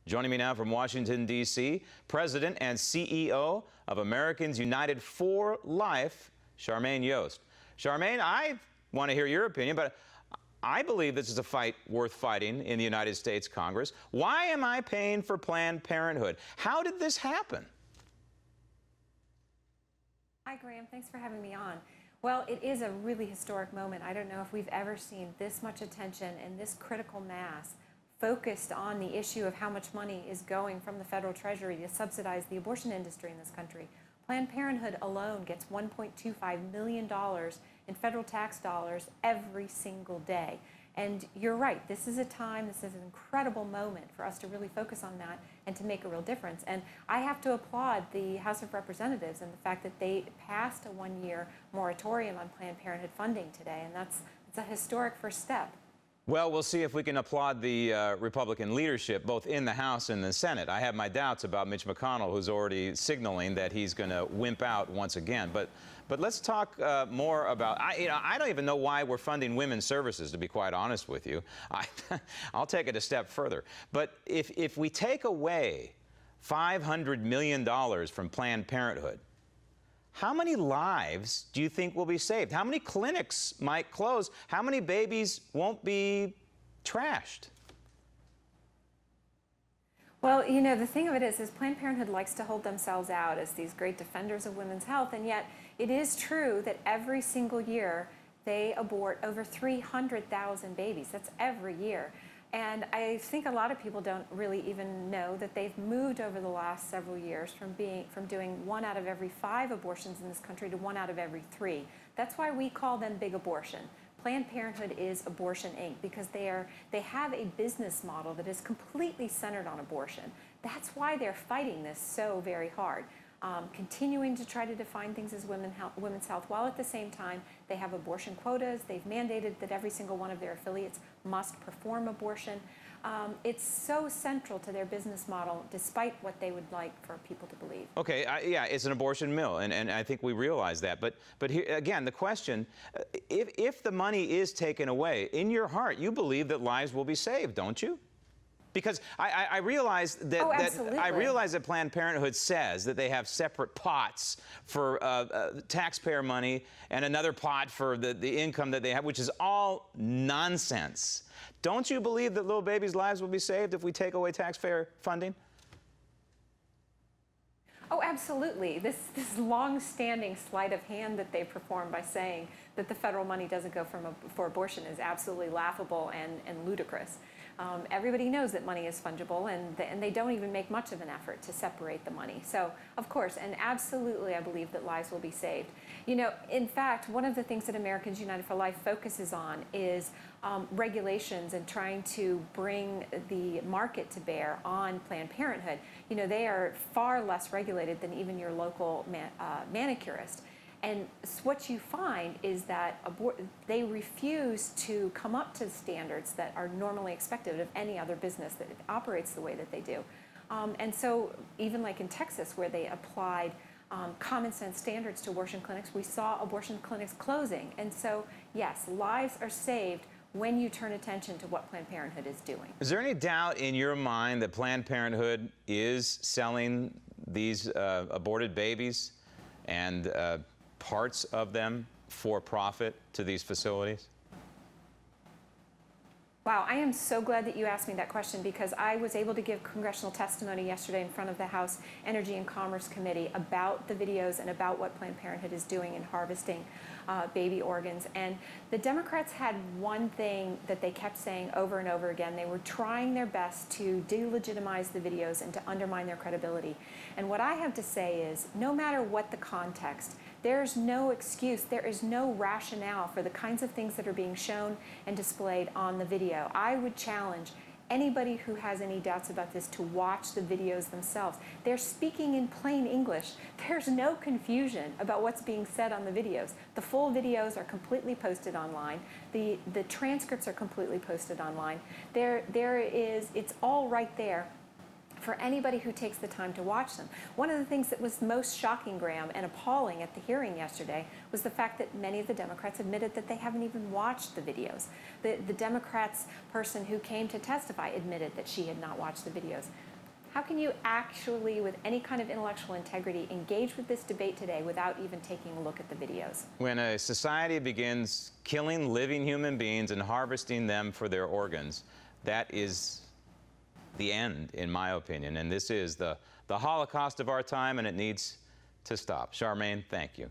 Joining me now from Washington, D.C., President and CEO of Americans United for Life, Charmaine Yoest. Charmaine, I want to hear your opinion, but I believe this is a fight worth fighting in the United States Congress. Why am I paying for Planned Parenthood? How did this happen? Hi, Graham. Thanks for having me on. Well, it is a really historic moment. I don't know if we've ever seen this much attention and this critical mass focused on the issue of how much money is going from the federal treasury to subsidize the abortion industry in this country. Planned Parenthood alone gets $1.25 million in federal tax dollars every single day. And you're right, this is a time, this is an incredible moment for us to really focus on that and to make a real difference. And I have to applaud the House of Representatives and the fact that they passed a one-year moratorium on Planned Parenthood funding today, and it's a historic first step. Well, we'll see if we can applaud the Republican leadership, both in the House and the Senate. I have my doubts about Mitch McConnell, who's already signaling that he's going to wimp out once again. But let's talk more about, I don't even know why we're funding women's services, to be quite honest with you. I'll take it a step further. But if we take away $500 million from Planned Parenthood, how many lives do you think will be saved? How many clinics might close? How many babies won't be trashed? Well, you know, the thing of it is Planned Parenthood likes to hold themselves out as these great defenders of women's health, and yet it is true that every single year they abort over 300,000 babies. That's every year. And I think a lot of people don't really even know that they've moved over the last several years from doing 1 out of every 5 abortions in this country to 1 out of every 3. That's why we call them big abortion. Planned Parenthood is Abortion Inc. because they have a business model that is completely centered on abortion. That's why they're fighting this so very hard. Continuing to try to define things as women's health, while at the same time they have abortion quotas. They've mandated that every single one of their affiliates must perform abortion. It's so central to their business model, despite what they would like for people to believe. Okay, yeah, it's an abortion mill, and I think we realize that. But here, again, the question, if the money is taken away, in your heart, you believe that lives will be saved, don't you? Because I realize that, I realize that Planned Parenthood says that they have separate pots for taxpayer money and another pot for the income that they have, which is all nonsense. Don't you believe that little babies' lives will be saved if we take away taxpayer funding? Oh, absolutely. This long-standing sleight of hand that they perform by saying that the federal money doesn't go for abortion is absolutely laughable and ludicrous. Everybody knows that money is fungible, and they don't even make much of an effort to separate the money. So, of course, and absolutely, I believe that lives will be saved. You know, in fact, one of the things that Americans United for Life focuses on is regulations and trying to bring the market to bear on Planned Parenthood. You know, they are far less regulated than even your local manicurist. And what you find is that they refuse to come up to standards that are normally expected of any other business that operates the way that they do. And so even like in Texas, where they applied common sense standards to abortion clinics, we saw abortion clinics closing. And so, yes, lives are saved when you turn attention to what Planned Parenthood is doing. Is there any doubt in your mind that Planned Parenthood is selling these aborted babies and parts of them for profit to these facilities? Wow, I am so glad that you asked me that question, because I was able to give congressional testimony yesterday in front of the House Energy and Commerce Committee about the videos and about what Planned Parenthood is doing in harvesting baby organs. And the Democrats had one thing that they kept saying over and over again. They were trying their best to delegitimize the videos and to undermine their credibility. And what I have to say is, no matter what the context, there's no excuse, there is no rationale for the kinds of things that are being shown and displayed on the video. I would challenge anybody who has any doubts about this to watch the videos themselves. They're speaking in plain English. There's no confusion about what's being said on the videos. The full videos are completely posted online. The transcripts are completely posted online. It's all right there for anybody who takes the time to watch them. One of the things that was most shocking, Graham, and appalling at the hearing yesterday was the fact that many of the Democrats admitted that they haven't even watched the videos. The Democrats person who came to testify admitted that she had not watched the videos. How can you actually, with any kind of intellectual integrity, engage with this debate today without even taking a look at the videos? When a society begins killing living human beings and harvesting them for their organs, that is the end, in my opinion. And this is the Holocaust of our time, and it needs to stop. Charmaine, thank you.